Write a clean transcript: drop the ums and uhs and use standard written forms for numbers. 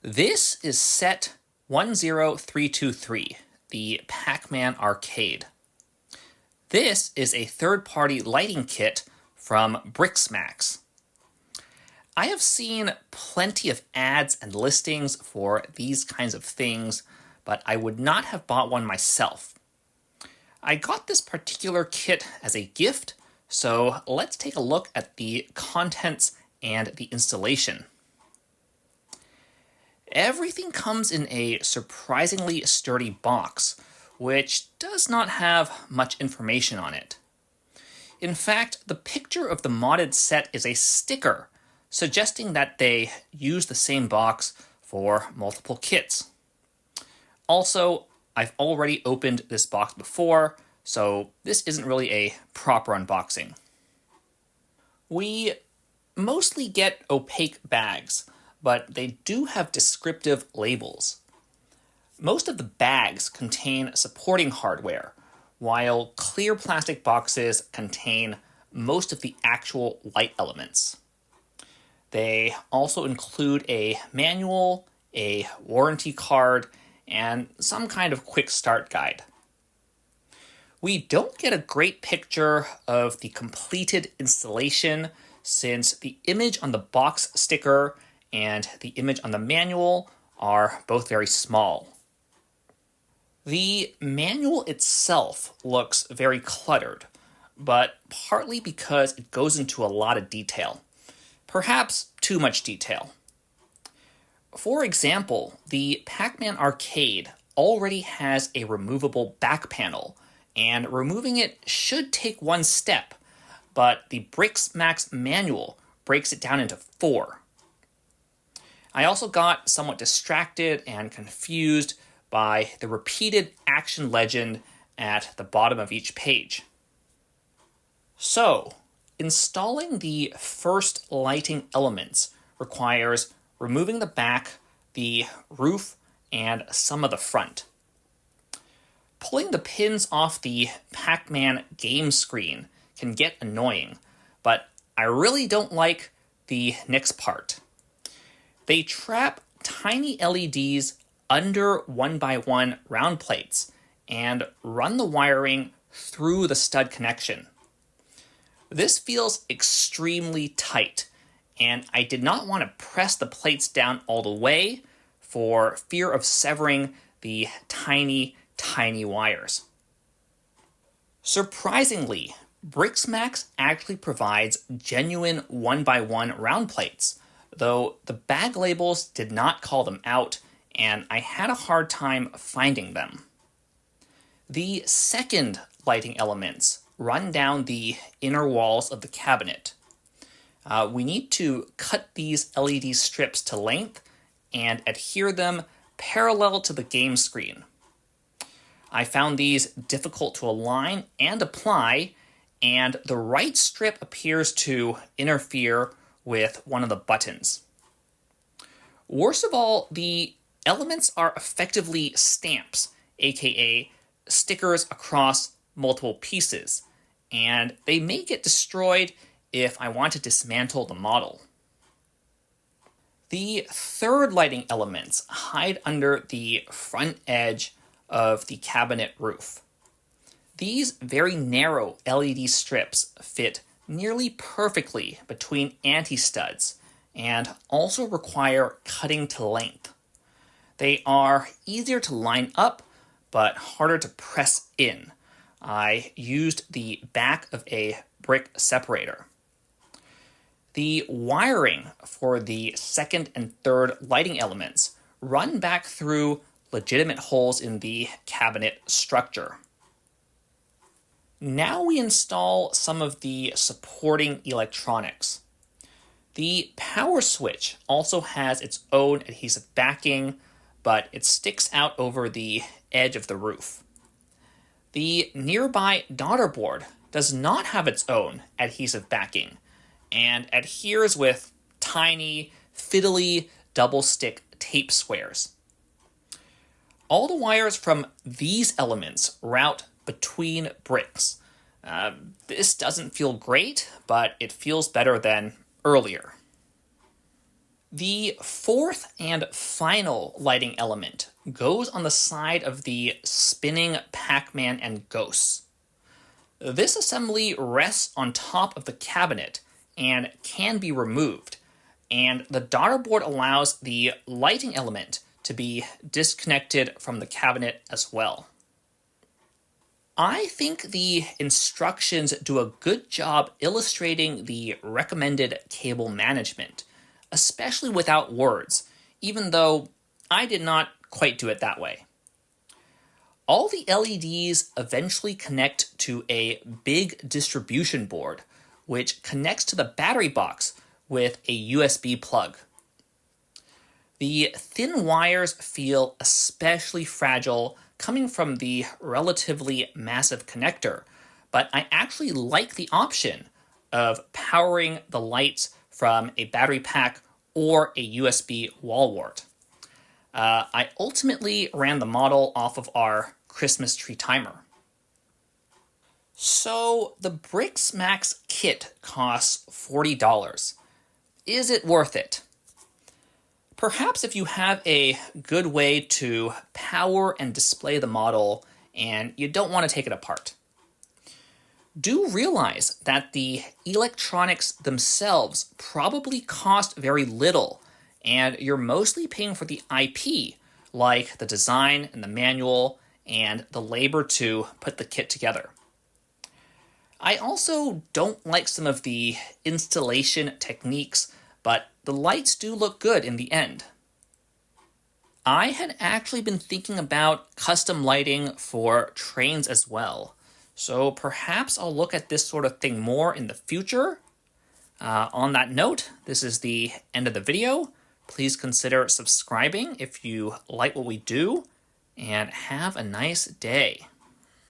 This is set 10323, the Pac-Man arcade. This is a third-party lighting kit from BX599. I have seen plenty of ads and listings for these kinds of things, but I would not have bought one myself. I got this particular kit as a gift, so let's take a look at the contents and the installation. Everything comes in a surprisingly sturdy box, which does not have much information on it. In fact, the picture of the modded set is a sticker, suggesting that they use the same box for multiple kits. Also, I've already opened this box before, so this isn't really a proper unboxing. We mostly get opaque bags, but they do have descriptive labels. Most of the bags contain supporting hardware, while clear plastic boxes contain most of the actual light elements. They also include a manual, a warranty card, and some kind of quick start guide. We don't get a great picture of the completed installation since the image on the box sticker and the image on the manual are both very small. The manual itself looks very cluttered, but partly because it goes into a lot of detail. Perhaps too much detail. For example, the Pac-Man arcade already has a removable back panel, and removing it should take one step, but the BX599 manual breaks it down into 4. I also got somewhat distracted and confused by the repeated action legend at the bottom of each page. So, installing the first lighting elements requires removing the back, the roof, and some of the front. Pulling the pins off the Pac-Man game screen can get annoying, but I really don't like the next part. They trap tiny LEDs under 1x1 round plates and run the wiring through the stud connection. This feels extremely tight, and I did not want to press the plates down all the way for fear of severing the tiny wires. Surprisingly, BX599 actually provides genuine 1x1 round plates, though the bag labels did not call them out, and I had a hard time finding them. The second lighting elements run down the inner walls of the cabinet. We need to cut these LED strips to length and adhere them parallel to the game screen. I found these difficult to align and apply, and the right strip appears to interfere with one of the buttons. Worst of all, the elements are effectively stamps, aka stickers across multiple pieces, and they may get destroyed if I want to dismantle the model. The third lighting elements hide under the front edge of the cabinet roof. These very narrow LED strips fit nearly perfectly between anti-studs and also require cutting to length. They are easier to line up, but harder to press in. I used the back of a brick separator. The wiring for the second and third lighting elements run back through legitimate holes in the cabinet structure. Now we install some of the supporting electronics. The power switch also has its own adhesive backing, but it sticks out over the edge of the roof. The nearby daughter board does not have its own adhesive backing and adheres with tiny, fiddly double-stick tape squares. All the wires from these elements route between bricks. This doesn't feel great, but it feels better than earlier. The fourth and final lighting element goes on the side of the spinning PAC-MAN and ghosts. This assembly rests on top of the cabinet and can be removed, and the daughter board allows the lighting element to be disconnected from the cabinet as well. I think the instructions do a good job illustrating the recommended cable management, especially without words, even though I did not quite do it that way. All the LEDs eventually connect to a big distribution board, which connects to the battery box with a USB plug. The thin wires feel especially fragile coming from the relatively massive connector, but I actually like the option of powering the lights from a battery pack or a USB wall wart. I ultimately ran the model off of our Christmas tree timer. So the Brix Max kit costs $40. Is it worth it? Perhaps if you have a good way to power and display the model and you don't want to take it apart. Do realize that the electronics themselves probably cost very little, and you're mostly paying for the IP, like the design and the manual and the labor to put the kit together. I also don't like some of the installation techniques, but the lights do look good in the end. I had actually been thinking about custom lighting for trains as well, so perhaps I'll look at this sort of thing more in the future. On that note, this is the end of the video. Please consider subscribing if you like what we do, and have a nice day.